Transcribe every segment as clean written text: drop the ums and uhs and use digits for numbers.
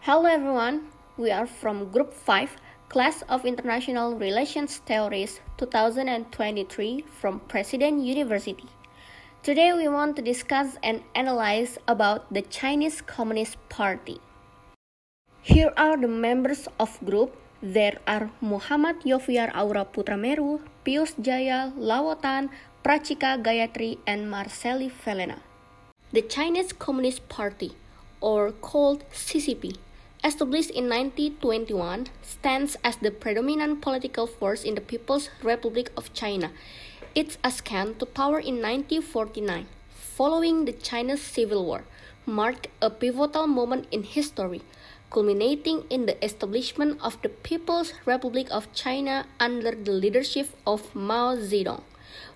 Hello everyone, we are from Group 5, Class of International Relations Theories 2023 from President University. Today we want to discuss and analyze about the Chinese Communist Party. Here are the members of group. There are Mochammad, Yofiar, Putra, Meru, Pius, Jaya, Lawotan, Pracika Gayatry, and Marchelli Ivena. The Chinese Communist Party, or called CCP, established in 1921, stands as the predominant political force in the People's Republic of China. Its ascent to power in 1949, following the Chinese Civil War, marked a pivotal moment in history, culminating in the establishment of the People's Republic of China under the leadership of Mao Zedong.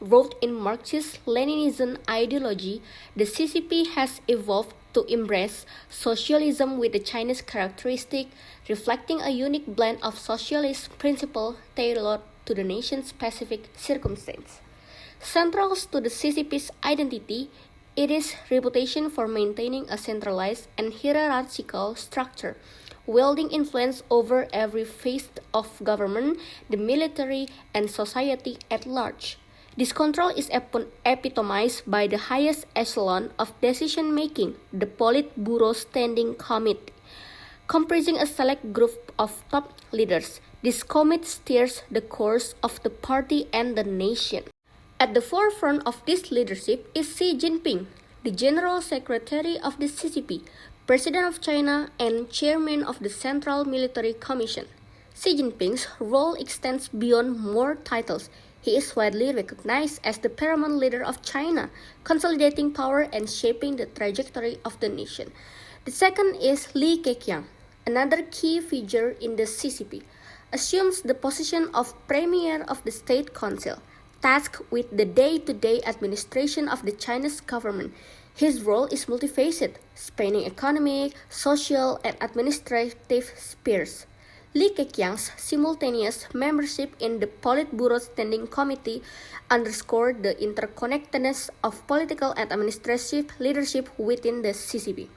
Rooted in Marxist-Leninism ideology, the CCP has evolved to embrace socialism with the Chinese characteristic, reflecting a unique blend of socialist principles tailored to the nation's specific circumstance. Central to the CCP's identity, it is reputation for maintaining a centralized and hierarchical structure, wielding influence over every phase of government, the military, and society at large. This control is epitomized by the highest echelon of decision-making, the Politburo Standing Committee. Comprising a select group of top leaders, this committee steers the course of the party and the nation. At the forefront of this leadership is Xi Jinping, the General Secretary of the CCP, President of China, and Chairman of the Central Military Commission. Xi Jinping's role extends beyond more titles. He is widely recognized as the paramount leader of China, consolidating power and shaping the trajectory of the nation. The second is Li Keqiang, another key figure in the CCP, assumes the position of Premier of the State Council, tasked with the day-to-day administration of the Chinese government. His role is multifaceted, spanning economic, social, and administrative spheres. Li Keqiang's simultaneous membership in the Politburo Standing Committee underscored the interconnectedness of political and administrative leadership within the CCP.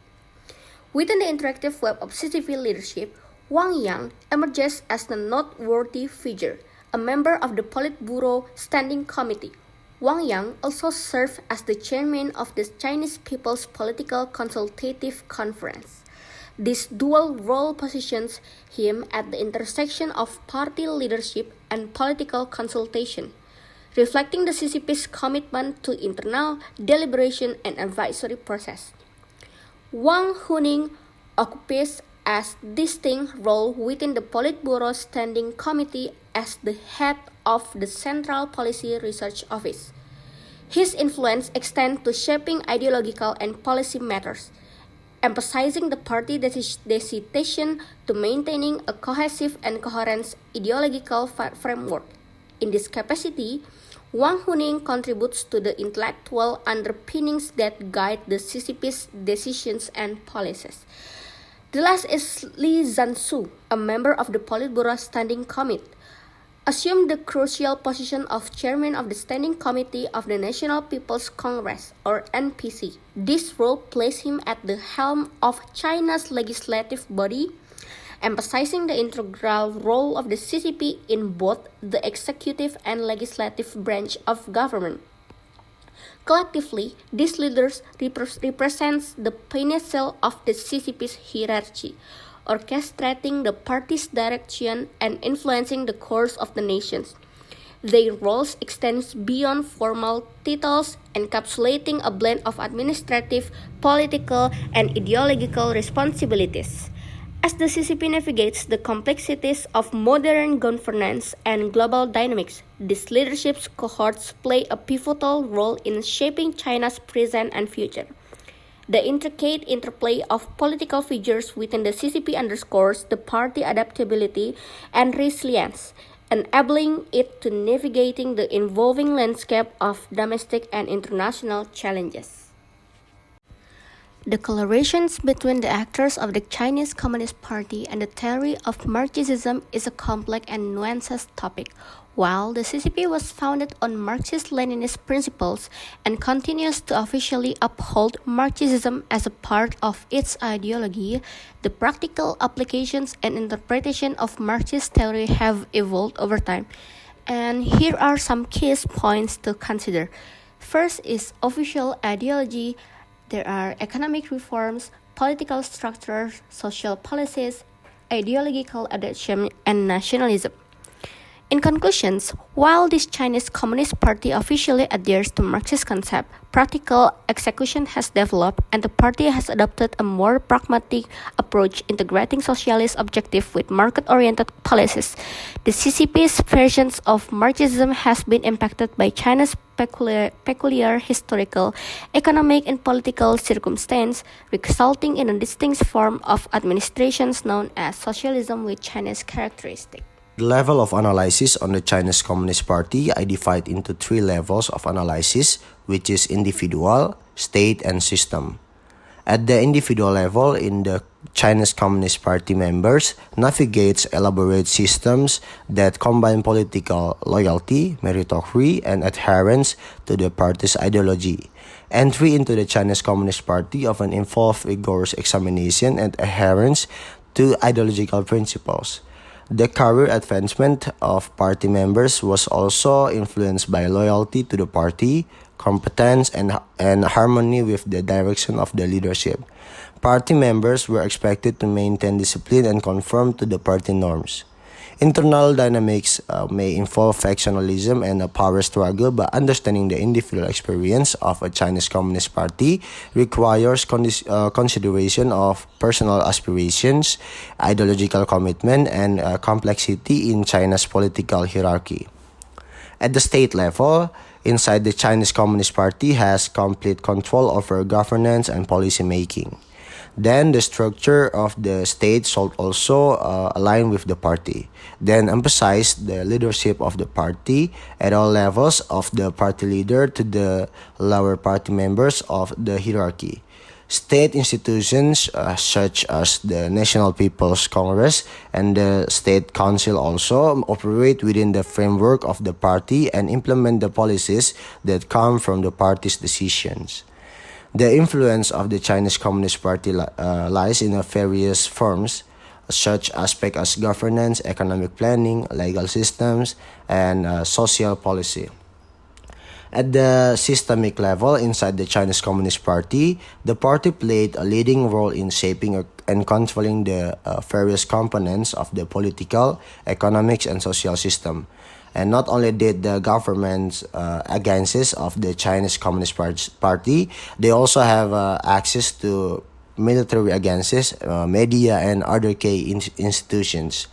Within the interactive web of CCP leadership, Wang Yang emerges as a noteworthy figure, a member of the Politburo Standing Committee. Wang Yang also served as the chairman of the Chinese People's Political Consultative Conference. This dual role positions him at the intersection of party leadership and political consultation, reflecting the CCP's commitment to internal deliberation and advisory process. Wang Huning occupies a distinct role within the Politburo Standing Committee as the head of the Central Policy Research Office. His influence extends to shaping ideological and policy matters, emphasizing the party dedication to maintaining a cohesive and coherent ideological framework. In this capacity, Wang Huning contributes to the intellectual underpinnings that guide the CCP's decisions and policies. The last is Li Zhanshu, a member of the Politburo Standing Committee, assumed the crucial position of chairman of the Standing Committee of the National People's Congress, or NPC. This role placed him at the helm of China's legislative body, emphasizing the integral role of the CCP in both the executive and legislative branch of government. Collectively, these leaders represent the pinnacle of the CCP's hierarchy, orchestrating the party's direction and influencing the course of the nation. Their roles extend beyond formal titles, encapsulating a blend of administrative, political, and ideological responsibilities. As the CCP navigates the complexities of modern governance and global dynamics, these leadership cohorts play a pivotal role in shaping China's present and future. The intricate interplay of political figures within the CCP underscores the party's adaptability and resilience, enabling it to navigating the evolving landscape of domestic and international challenges. The collaborations between the actors of the Chinese Communist Party and the theory of Marxism is a complex and nuanced topic. While the CCP was founded on Marxist-Leninist principles and continues to officially uphold Marxism as a part of its ideology, the practical applications and interpretation of Marxist theory have evolved over time. And here are some key points to consider. First is official ideology. There are economic reforms, political structures, social policies, ideological adoption, and nationalism. In conclusions, while this Chinese Communist Party officially adheres to Marxist concept, practical execution has developed and the party has adopted a more pragmatic approach integrating socialist objectives with market-oriented policies. The CCP's versions of Marxism has been impacted by China's peculiar historical, economic, and political circumstance, resulting in a distinct form of administration known as socialism with Chinese characteristics. The level of analysis on the Chinese Communist Party I divide into three levels of analysis, which is individual, state, and system. At the individual level, in the Chinese Communist Party members navigates elaborate systems that combine political loyalty, meritocracy, and adherence to the party's ideology. Entry into the Chinese Communist Party often involves rigorous examination and adherence to ideological principles. The career advancement of party members was also influenced by loyalty to the party, competence, and harmony with the direction of the leadership. Party members were expected to maintain discipline and conform to the party norms. Internal dynamics may involve factionalism and a power struggle, but understanding the individual experience of a Chinese Communist Party requires consideration of personal aspirations, ideological commitment, and complexity in China's political hierarchy. At the state level, inside the Chinese Communist Party has complete control over governance and policy making. Then the structure of the state should also align with the party. Then emphasize the leadership of the party at all levels of the party leader to the lower party members of the hierarchy. State institutions such as the National People's Congress and the State Council also operate within the framework of the party and implement the policies that come from the party's decisions. The influence of the Chinese Communist Party lies in various forms, such aspects as governance, economic planning, legal systems, and social policy. At the systemic level inside the Chinese Communist Party, the party played a leading role in shaping and controlling the various components of the political, economics, and social system. And not only did the government agencies of the Chinese Communist Party, they also have access to military agencies, media, and other key institutions.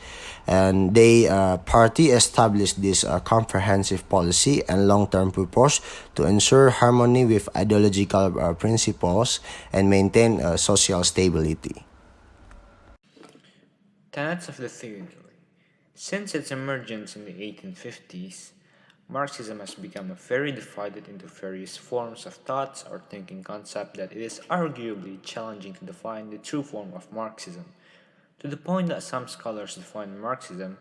And they party established this comprehensive policy and long-term purpose to ensure harmony with ideological principles and maintain social stability. Tenets of the theory. Since its emergence in the 1850s, Marxism has become very divided into various forms of thoughts or thinking concept that it is arguably challenging to define the true form of Marxism, to the point that some scholars define Marxism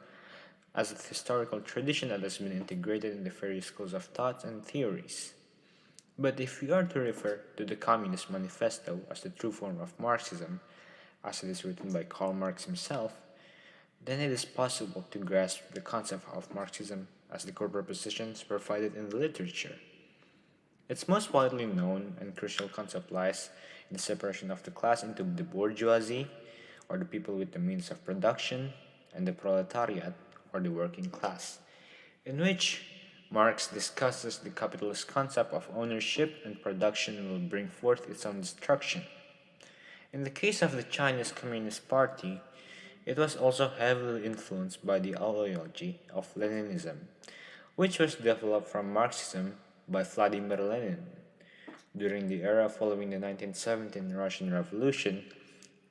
as a historical tradition that has been integrated in the various schools of thoughts and theories. But if we are to refer to the Communist Manifesto as the true form of Marxism, as it is written by Karl Marx himself, then it is possible to grasp the concept of Marxism as the core propositions provided in the literature. Its most widely known and crucial concept lies in the separation of the class into the bourgeoisie, or the people with the means of production, and the proletariat, or the working class, in which Marx discusses the capitalist concept of ownership and production will bring forth its own destruction. In the case of the Chinese Communist Party, it was also heavily influenced by the ideology of Leninism, which was developed from Marxism by Vladimir Lenin. During the era following the 1917 Russian Revolution,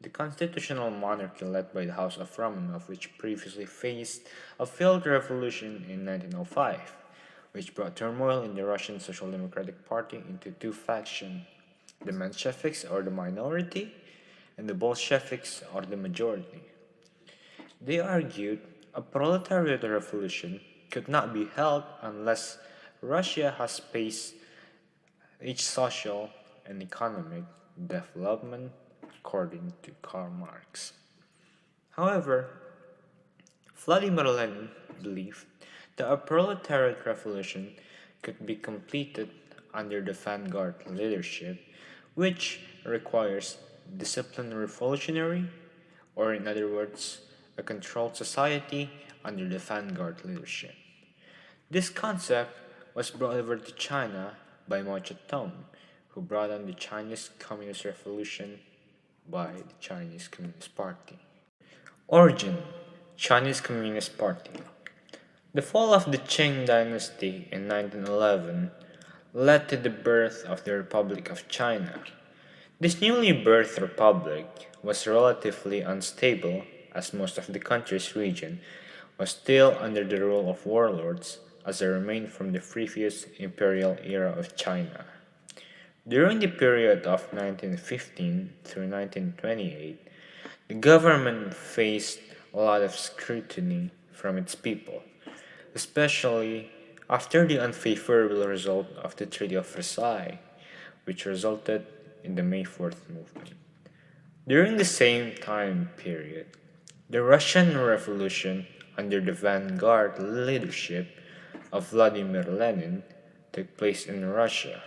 the constitutional monarchy led by the House of Romanov, which previously faced a failed revolution in 1905, which brought turmoil in the Russian Social Democratic Party into two factions. The Mensheviks are the minority, and the Bolsheviks are the majority. They argued a proletariat revolution could not be held unless Russia has faced each social and economic development according to Karl Marx. However, Vladimir Lenin believed that a proletariat revolution could be completed under the vanguard leadership, which requires disciplined revolutionary, or in other words, a controlled society under the vanguard leadership. This concept was brought over to China by Mao Zedong, who brought on the Chinese Communist Revolution by the Chinese Communist Party. Origin: Chinese Communist Party. The fall of the Qing dynasty in 1911 led to the birth of the Republic of China. This newly birthed republic was relatively unstable as most of the country's region was still under the rule of warlords as a remain from the previous imperial era of China. During the period of 1915 through 1928, the government faced a lot of scrutiny from its people, especially after the unfavorable result of the Treaty of Versailles, which resulted in the May 4th movement. During the same time period, the Russian Revolution under the vanguard leadership of Vladimir Lenin took place in Russia.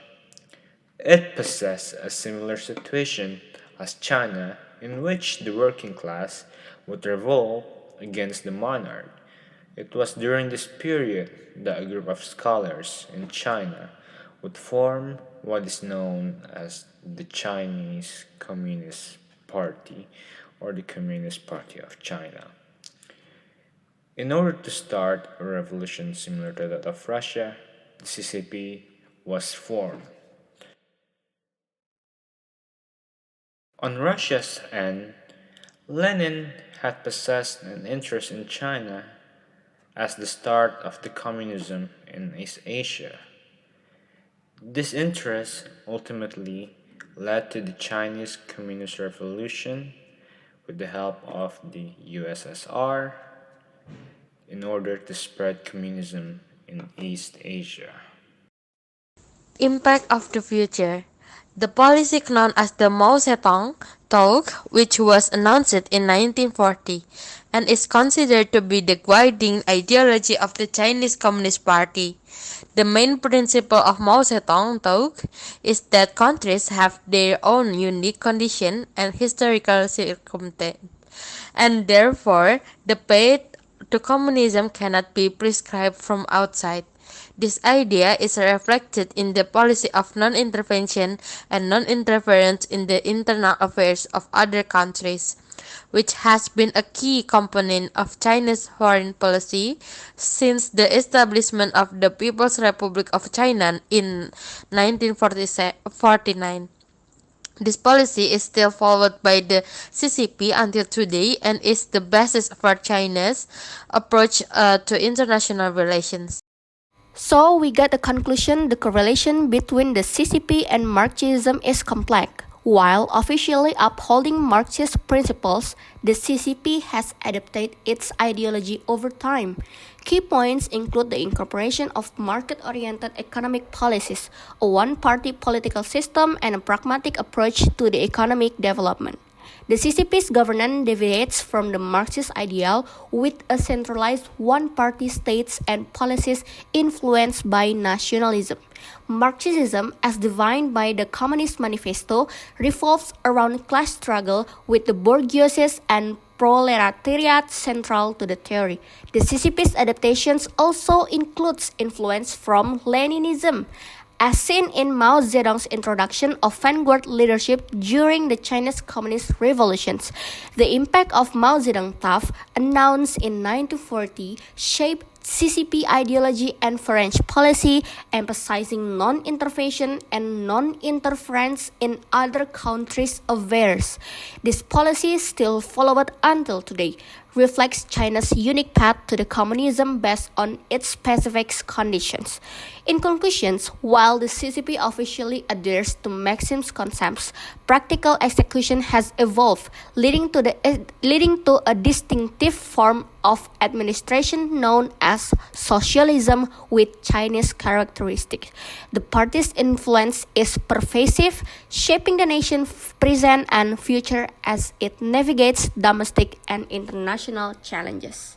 It possessed a similar situation as China, in which the working class would revolt against the monarch. It was during this period that a group of scholars in China would form what is known as the Chinese Communist Party or the Communist Party of China. In order to start a revolution similar to that of Russia, the CCP was formed. On Russia's end, Lenin had possessed an interest in China as the start of the communism in East Asia. This interest ultimately led to the Chinese Communist Revolution with the help of the USSR in order to spread communism in East Asia. Impact of the future. The policy known as the Mao Zedong Talk, which was announced in 1940 and is considered to be the guiding ideology of the Chinese Communist Party. The main principle of Mao Zedong Talk is that countries have their own unique condition and historical circumstance, and therefore the path to communism cannot be prescribed from outside. This idea is reflected in the policy of non-intervention and non-interference in the internal affairs of other countries, which has been a key component of China's foreign policy since the establishment of the People's Republic of China in 1949. This policy is still followed by the CCP until today and is the basis for China's approach to international relations. So we got the conclusion the correlation between the CCP and Marxism is complex. While officially upholding Marxist principles, the CCP has adapted its ideology over time. Key points include the incorporation of market-oriented economic policies, a one-party political system, and a pragmatic approach to the economic development. The CCP's governance deviates from the Marxist ideal with a centralized one-party states and policies influenced by nationalism. Marxism, as defined by the Communist Manifesto, revolves around class struggle with the bourgeoisie and proletariat central to the theory. The CCP's adaptations also includes influence from Leninism, as seen in Mao Zedong's introduction of vanguard leadership during the Chinese Communist revolutions. The impact of Mao Zedong thought, announced in 1940, shaped CCP ideology and foreign policy, emphasizing non-intervention and non-interference in other countries' affairs. This policy, still followed until today, reflects China's unique path to the communism based on its specific conditions. In conclusion, while the CCP officially adheres to Maxim's concepts, practical execution has evolved, leading to a distinctive form of administration known as socialism with Chinese characteristics. The party's influence is pervasive, shaping the nation's present and future as it navigates domestic and international challenges.